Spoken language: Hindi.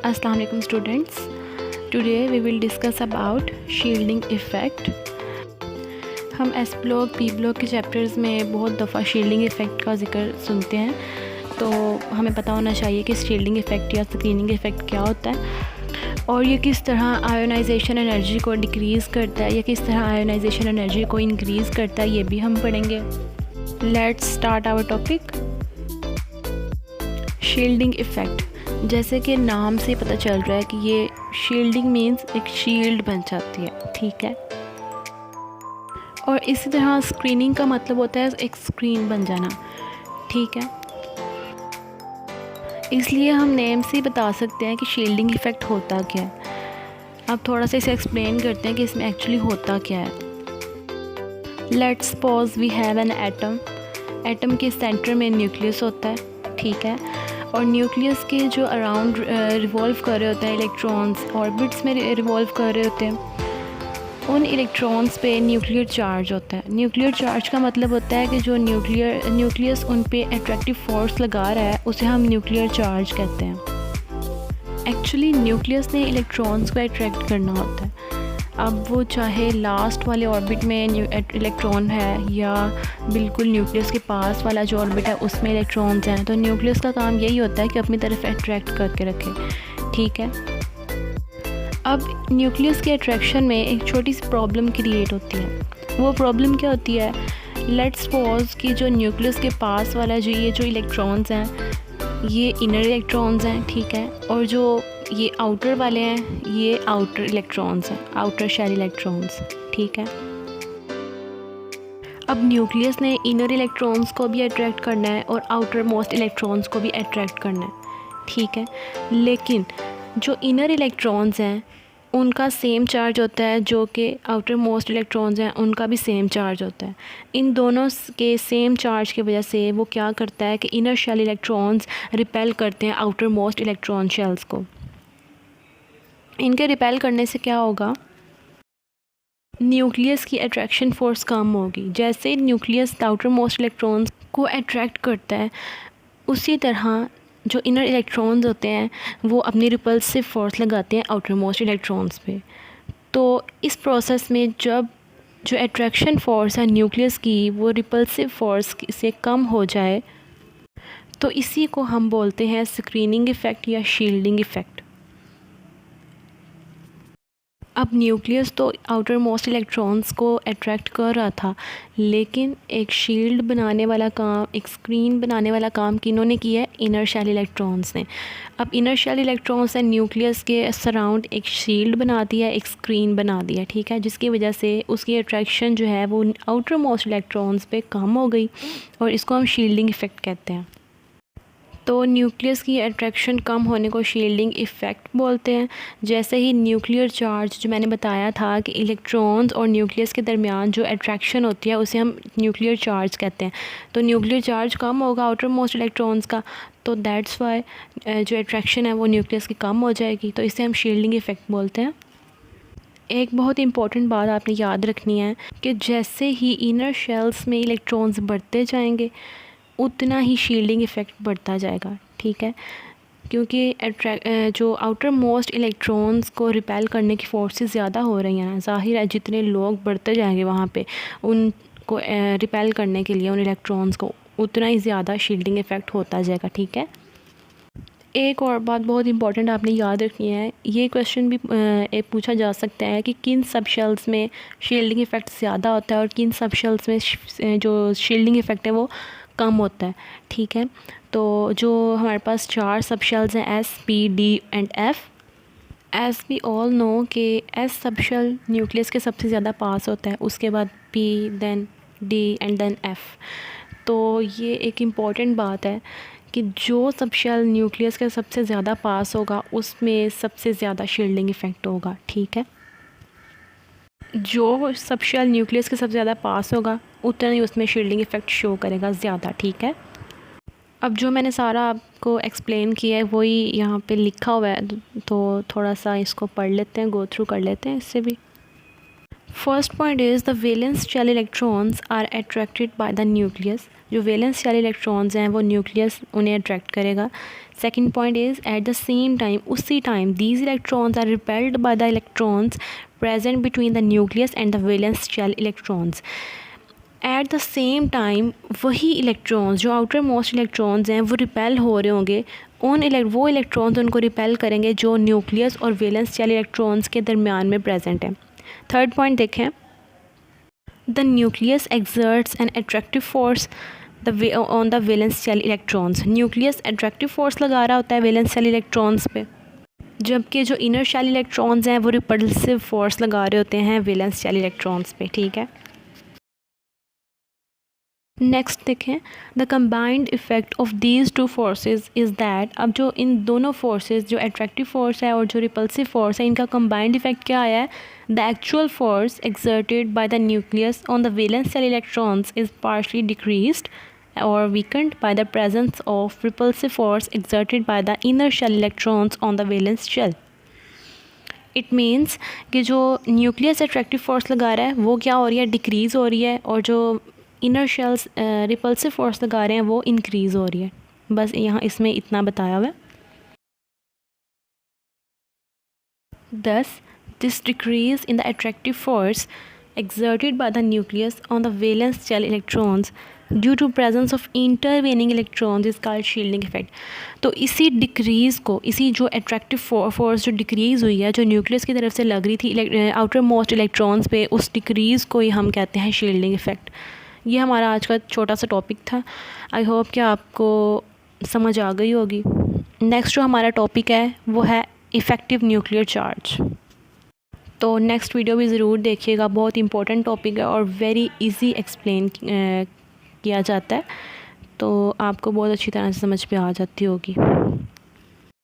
अस्सलाम वालेकुम students, today we will discuss about shielding effect. हम एस ब्लॉक पी ब्लॉक के चैप्टर्स में बहुत दफ़ा शील्डिंग इफ़ेक्ट का जिक्र सुनते हैं, तो हमें पता होना चाहिए कि शील्डिंग इफ़ेक्ट या स्क्रीनिंग इफ़ेक्ट क्या होता है और ये किस तरह आयोनाइजेशन एनर्जी को डिक्रीज़ करता है या किस तरह आयोनाइजेशन एनर्जी को इंक्रीज़ करता है, ये भी हम पढ़ेंगे। Let's start our topic. Shielding effect, जैसे कि नाम से पता चल रहा है कि ये शील्डिंग मीन्स एक शील्ड बन जाती है, ठीक है। और इसी तरह स्क्रीनिंग का मतलब होता है एक स्क्रीन बन जाना, ठीक है। इसलिए हम नेम से ही बता सकते हैं कि शील्डिंग इफ़ेक्ट होता क्या है। अब थोड़ा सा इसे एक्सप्लेन करते हैं कि इसमें एक्चुअली होता क्या है। Let's suppose we have an atom. Atom के सेंटर में न्यूक्लियस होता है, ठीक है। और न्यूक्लियस के जो अराउंड रिवॉल्व कर रहे होते हैं इलेक्ट्रॉन्स, ऑर्बिट्स में रिवॉल्व कर रहे होते हैं, उन इलेक्ट्रॉन्स पे न्यूक्लियर चार्ज होता है। न्यूक्लियर चार्ज का मतलब होता है कि जो न्यूक्लियस उन पे अट्रैक्टिव फोर्स लगा रहा है उसे हम न्यूक्लियर चार्ज कहते हैं। एक्चुअली न्यूक्लियस ने इलेक्ट्रॉन्स को अट्रैक्ट करना होता है। अब वो चाहे लास्ट वाले ऑर्बिट में इलेक्ट्रॉन है या बिल्कुल न्यूक्लियस के पास वाला जो ऑर्बिट है उसमें इलेक्ट्रॉन्स हैं, तो न्यूक्लियस का काम यही होता है कि अपनी तरफ अट्रैक्ट करके रखे, ठीक है। अब न्यूक्लियस के अट्रैक्शन में एक छोटी सी प्रॉब्लम क्रिएट होती है। वो प्रॉब्लम क्या होती है? लेट्स सपोज कि जो न्यूक्लियस के पास वाला जो इलेक्ट्रॉन्स हैं ये इनर इलेक्ट्रॉन्स हैं, ठीक है। और जो ये आउटर वाले हैं ये आउटर इलेक्ट्रॉन्स हैं, आउटर शेल इलेक्ट्रॉन्स, ठीक है। अब न्यूक्लियस ने इनर इलेक्ट्रॉन्स को भी अट्रैक्ट करना है और आउटर मोस्ट इलेक्ट्रॉन्स को भी अट्रैक्ट करना है, ठीक है। लेकिन जो इनर इलेक्ट्रॉन्स हैं उनका सेम चार्ज होता है, जो कि आउटर मोस्ट इलेक्ट्रॉन्स हैं उनका भी सेम चार्ज होता है। इन दोनों के सेम चार्ज की वजह से वो क्या करता है कि इनर शेल इलेक्ट्रॉन्स रिपेल करते हैं आउटर मोस्ट इलेक्ट्रॉन शेल्स को। इनके रिपेल करने से क्या होगा? न्यूक्लियस की अट्रैक्शन फोर्स कम होगी। जैसे न्यूक्लियस आउटर मोस्ट इलेक्ट्रॉन्स को अट्रैक्ट करता है, उसी तरह जो इनर इलेक्ट्रॉन्स होते हैं वो अपनी रिपल्सिव फोर्स लगाते हैं आउटर मोस्ट इलेक्ट्रॉन्स पे। तो इस प्रोसेस में जब जो अट्रैक्शन फोर्स है न्यूक्लियस की वो रिपल्सिव फोर्स से कम हो जाए, तो इसी को हम बोलते हैं स्क्रीनिंग इफ़ेक्ट या शील्डिंग इफ़ेक्ट। अब न्यूक्लियस तो आउटर मोस्ट इलेक्ट्रॉन्स को अट्रैक्ट कर रहा था, लेकिन एक शील्ड बनाने वाला काम, एक स्क्रीन बनाने वाला काम किन्होंने किया है? इनर शेल इलेक्ट्रॉन्स ने। अब इनर शेल इलेक्ट्रॉन्स ने न्यूक्लियस के सराउंड एक शील्ड बना दिया, एक स्क्रीन बना दिया, ठीक है, जिसकी वजह से उसकी अट्रैक्शन जो है वो आउटर मोस्ट इलेक्ट्रॉन्स पे कम हो गई और इसको हम शील्डिंग इफ़ेक्ट कहते हैं। तो न्यूक्लियस की अट्रैक्शन कम होने को शील्डिंग इफ़ेक्ट बोलते हैं। जैसे ही न्यूक्लियर चार्ज, जो मैंने बताया था कि इलेक्ट्रॉन्स और न्यूक्लियस के दरमियान जो अट्रैक्शन होती है उसे हम न्यूक्लियर चार्ज कहते हैं। तो न्यूक्लियर चार्ज कम होगा आउटर मोस्ट इलेक्ट्रॉन्स का, तो दैट्स वाई जो अट्रैक्शन है वो न्यूक्लियस की कम हो जाएगी, तो इसे हम शील्डिंग इफ़ेक्ट बोलते हैं। एक बहुत इंपॉर्टेंट बात आपने याद रखनी है कि जैसे ही इनर शेल्स में इलेक्ट्रॉन्स बढ़ते जाएंगे उतना ही शील्डिंग इफ़ेक्ट बढ़ता जाएगा, ठीक है। क्योंकि जो आउटर मोस्ट इलेक्ट्रॉन्स को रिपेल करने की फोर्सेस ज़्यादा हो रही हैं ना, ज़ाहिर है जितने लोग बढ़ते जाएंगे वहाँ पे उनको रिपेल करने के लिए उन इलेक्ट्रॉन्स को, उतना ही ज़्यादा शील्डिंग इफ़ेक्ट होता जाएगा, ठीक है। एक और बात बहुत इंपॉर्टेंट आपने याद रखनी है, ये क्वेश्चन भी पूछा जा सकता है कि किन सब शेल्स में शील्डिंग इफ़ेक्ट ज़्यादा होता है और किन सब शेल्स में जो शील्डिंग इफ़ेक्ट है वो कम होता है, ठीक है। तो जो हमारे पास 4 सब शेल्स हैं, S, P, D and F. S we all know कि एस सब शेल न्यूक्लियस के सबसे ज़्यादा पास होता है, उसके बाद P, then D and then F. तो ये एक इम्पॉर्टेंट बात है कि जो सब शेल न्यूक्लियस के सबसे ज़्यादा पास होगा उसमें सबसे ज़्यादा शील्डिंग इफ़ेक्ट होगा, ठीक है। जो सब शेल न्यूक्लियस के सबसे ज़्यादा पास होगा उतना ही उसमें शील्डिंग इफ़ेक्ट शो करेगा ज़्यादा, ठीक है। अब जो मैंने सारा आपको एक्सप्लेन किया है वही यहाँ पे लिखा हुआ है, तो थोड़ा सा इसको पढ़ लेते हैं, गो थ्रू कर लेते हैं इससे भी। First point is the valence shell electrons are attracted by the nucleus. जो वैलेंस शेल इलेक्ट्रॉन्स हैं वो न्यूक्लियस उन्हें अट्रैक्ट करेगा। Second point is at the same time, उसी time these electrons are repelled by the electrons present between the nucleus and the valence shell electrons. At the same time वही इलेक्ट्रॉन्स जो आउटर मोस्ट इलेक्ट्रॉन्स हैं वो रिपेल हो रहे होंगे, वो इलेक्ट्रॉन्स उनको रिपेल करेंगे जो न्यूक्लियस और वैलेंस शेल इलेक्ट्रॉन्स के दरमियान में प्रेजेंट हैं। थर्ड पॉइंट देखें, the nucleus exerts an attractive force on the valence shell electrons. Nucleus attractive force लगा रहा होता है वैलेंस शेल इलेक्ट्रॉन्स पे, जबकि जो इनर शेल इलेक्ट्रॉन्स हैं वो रिपल्सिव फोर्स लगा रहे होते हैं वैलेंस शेल इलेक्ट्रॉन्स पे। ठीक है, नेक्स्ट देखें, the combined effect of these two forces is that, अब जो इन दोनों फोर्सेस जो अट्रैक्टिव फोर्स है और जो रिपल्सिव फोर्स है इनका कंबाइंड इफ़ेक्ट क्या आया है, the actual force exerted by the nucleus on the valence shell electrons is partially decreased or weakened by the presence of repulsive force exerted by the inner shell electrons on the valence shell. It means कि जो न्यूक्लियस अट्रैक्टिव फोर्स लगा रहा है वो क्या हो रही है, डिक्रीज़ हो रही है, और जो इनर शेल्स रिपल्सिव फोर्स लगा रहे हैं वो इंक्रीज़ हो रही है। बस यहाँ इसमें इतना बताया हुआ है। Thus, this decrease in the attractive force exerted by the nucleus on the valence shell electrons due to presence of intervening electrons is called shielding effect. तो इसी डिक्रीज़ को, इसी जो अट्रैक्टिव फोर्स जो डिक्रीज़ हुई है जो न्यूक्लियस की तरफ से लग रही थी आउटर मोस्ट इलेक्ट्रॉन्स पे, उस डिक्रीज़ को ही हम कहते हैं शील्डिंग इफ़ेक्ट। ये हमारा आज का छोटा सा टॉपिक था। आई होप कि आपको समझ आ गई होगी। नेक्स्ट जो हमारा टॉपिक है वो है इफ़ेक्टिव न्यूक्लियर चार्ज। तो नेक्स्ट वीडियो भी ज़रूर देखिएगा, बहुत इंपॉर्टेंट टॉपिक है और वेरी इजी एक्सप्लेन किया जाता है, तो आपको बहुत अच्छी तरह से समझ पे आ जाती होगी।